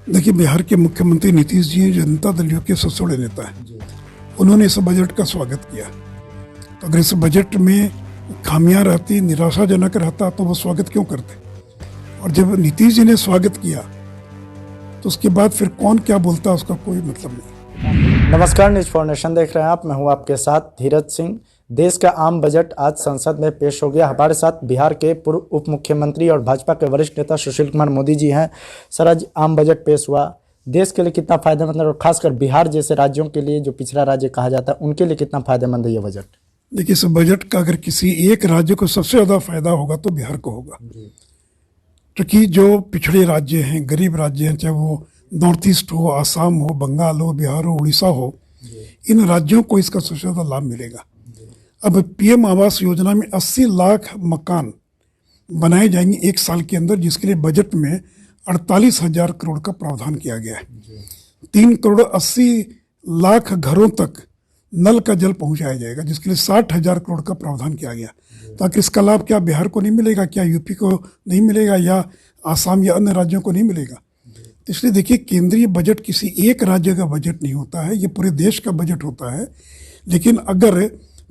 देखिए, बिहार के मुख्यमंत्री नीतीश जी जनता दल यू के सबसे बड़े नेता हैं। उन्होंने इस बजट का स्वागत किया। तो अगर इस बजट में खामियां रहती, निराशाजनक रहता, तो वो स्वागत क्यों करते? और जब नीतीश जी ने स्वागत किया तो उसके बाद फिर कौन क्या बोलता है उसका कोई मतलब नहीं। नमस्कार, न्यूज फॉर नेशन देख रहे हैं आप। मैं हूं आपके साथ धीरज सिंह। देश का आम बजट आज संसद में पेश हो गया। हमारे साथ बिहार के पूर्व उप मुख्यमंत्री और भाजपा के वरिष्ठ नेता सुशील कुमार मोदी जी हैं। सर, आज आम बजट पेश हुआ, देश के लिए कितना फायदेमंद है और खासकर बिहार जैसे राज्यों के लिए, जो पिछड़ा राज्य कहा जाता है, उनके लिए कितना फायदेमंद है ये बजट? देखिए, इस बजट का अगर किसी एक राज्य को सबसे ज़्यादा फायदा होगा तो बिहार को होगा, क्योंकि जो पिछड़े राज्य हैं, गरीब राज्य हैं, चाहे वो नॉर्थ ईस्ट हो, आसाम हो, बंगाल हो, बिहार हो, उड़ीसा हो, इन राज्यों को इसका सबसे ज़्यादा लाभ मिलेगा। अब पीएम आवास योजना में 80 लाख मकान बनाए जाएंगे एक साल के अंदर, जिसके लिए बजट में 48,000 करोड़ का प्रावधान किया गया है। 3 करोड़ 80 लाख घरों तक नल का जल पहुंचाया जाएगा, जिसके लिए 60,000 करोड़ का प्रावधान किया गया। ताकि इसका लाभ क्या बिहार को नहीं मिलेगा, क्या यूपी को नहीं मिलेगा, या आसाम या अन्य राज्यों को नहीं मिलेगा? तो इसलिए देखिए, केंद्रीय बजट किसी एक राज्य का बजट नहीं होता है, ये पूरे देश का बजट होता है। लेकिन अगर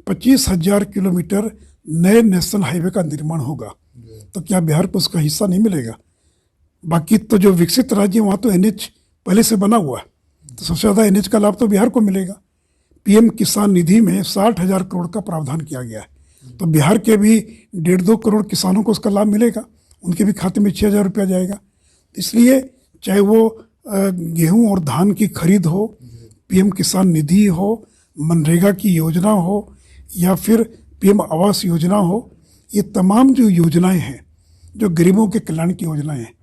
25,000 किलोमीटर नए नेशनल हाईवे का निर्माण होगा तो क्या बिहार को उसका हिस्सा नहीं मिलेगा? बाकी तो जो विकसित राज्य वहाँ तो एनएच पहले से बना हुआ है, तो सबसे ज़्यादा एनएच का लाभ तो बिहार को मिलेगा। पीएम किसान निधि में 60,000 करोड़ का प्रावधान किया गया है, तो बिहार के भी 1.5-2 करोड़ किसानों को उसका लाभ मिलेगा, उनके भी खाते में 6,000 रुपया जाएगा। इसलिए चाहे वो गेहूं और धान की खरीद हो, पीएम किसान निधि हो, मनरेगा की योजना हो, या फिर पीएम आवास योजना हो, ये तमाम जो योजनाएं हैं, जो गरीबों के कल्याण की योजनाएं हैं,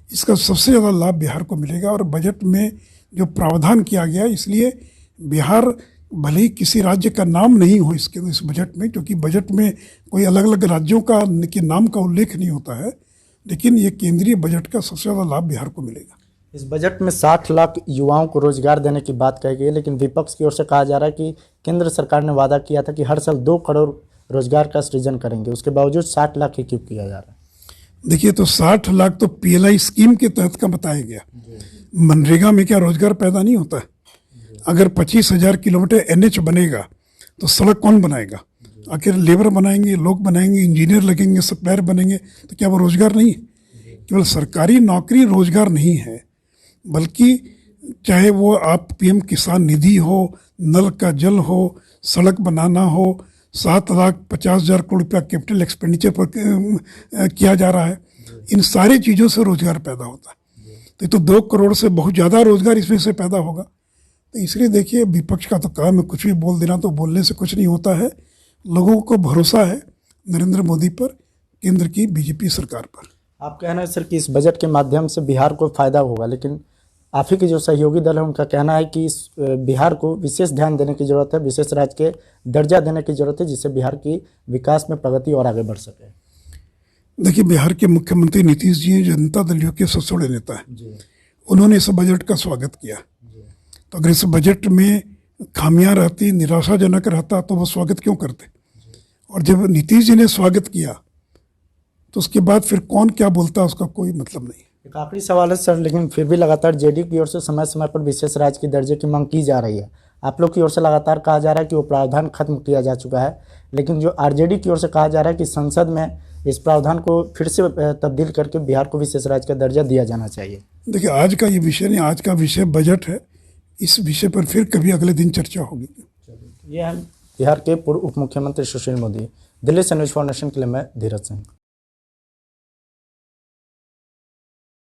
इसका सबसे ज़्यादा लाभ बिहार को मिलेगा। और बजट में जो प्रावधान किया गया, इसलिए बिहार भले ही किसी राज्य का नाम नहीं हो इस बजट में, क्योंकि बजट में कोई अलग अलग राज्यों का के नाम का उल्लेख नहीं होता है, लेकिन ये केंद्रीय बजट का सबसे ज़्यादा लाभ बिहार को मिलेगा। इस बजट में 60 लाख युवाओं को रोजगार देने की बात कही गई है, लेकिन विपक्ष की ओर से कहा जा रहा है कि केंद्र सरकार ने वादा किया था कि हर साल 2 करोड़ रोजगार का सृजन करेंगे, उसके बावजूद 60 लाख ही क्यों किया जा रहा है? देखिए, तो 60 लाख तो पीएलआई स्कीम के तहत का बताया गया। मनरेगा में क्या रोजगार पैदा नहीं होता है? अगर 25,000 किलोमीटर एनएच बनेगा तो सड़क कौन बनाएगा? आखिर लेबर बनाएंगे, लोग बनाएंगे, इंजीनियर लगेंगे, सप्लायर बनेंगे, तो क्या वो रोजगार नहीं है? केवल सरकारी नौकरी रोजगार नहीं है, बल्कि चाहे वो आप पीएम किसान निधि हो, नल का जल हो, सड़क बनाना हो, 7,50,000 करोड़ रुपया कैपिटल एक्सपेंडिचर पर किया जा रहा है, इन सारी चीज़ों से रोजगार पैदा होता है। तो 2 करोड़ से बहुत ज़्यादा रोजगार इसमें से पैदा होगा। तो इसलिए देखिए, विपक्ष का तो काम है कुछ भी बोल देना, तो बोलने से कुछ नहीं होता है। लोगों को भरोसा है नरेंद्र मोदी पर, केंद्र की बीजेपी सरकार पर। आप कहना है सर कि इस बजट के माध्यम से बिहार को फायदा होगा, लेकिन आप ही के जो सहयोगी दल है उनका कहना है कि इस बिहार को विशेष ध्यान देने की जरूरत है, विशेष राज्य के दर्जा देने की जरूरत है, जिससे बिहार की विकास में प्रगति और आगे बढ़ सके। देखिए, बिहार के मुख्यमंत्री नीतीश जी जनता दल यू के सबसे बड़े नेता हैं। उन्होंने इस बजट का स्वागत किया। तो अगर इस बजट में खामियां रहती, निराशाजनक रहता, तो वो स्वागत क्यों करते? और जब नीतीश जी ने स्वागत किया तो उसके बाद फिर कौन क्या बोलता है उसका कोई मतलब नहीं। एक आखिरी सवाल है सर, लेकिन फिर भी लगातार जेडीयू की ओर से समय समय पर विशेष राज्य के दर्जे की मांग की जा रही है। आप लोग की ओर से लगातार कहा जा रहा है कि वो प्रावधान खत्म किया जा चुका है, लेकिन जो आरजेडी की ओर से कहा जा रहा है कि संसद में इस प्रावधान को फिर से तब्दील करके बिहार को विशेष राज्य का दर्जा दिया जाना चाहिए। देखिए, आज का ये विषय नहीं, आज का विषय बजट है। इस विषय पर फिर कभी अगले दिन चर्चा होगी। ये है बिहार के पूर्व उप मुख्यमंत्री सुशील मोदी। दिल्ली से न्यूज फॉर नेशन के लिए मैं धीरज सिंह।